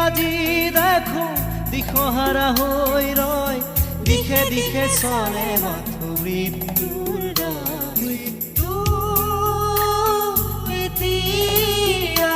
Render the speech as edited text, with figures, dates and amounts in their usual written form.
আজি দেখো দিশহাৰা হৈ ৰয় দিশে দিশে চলে মাথো মৃত্যুৰ দল। মৃত্যু এতিয়া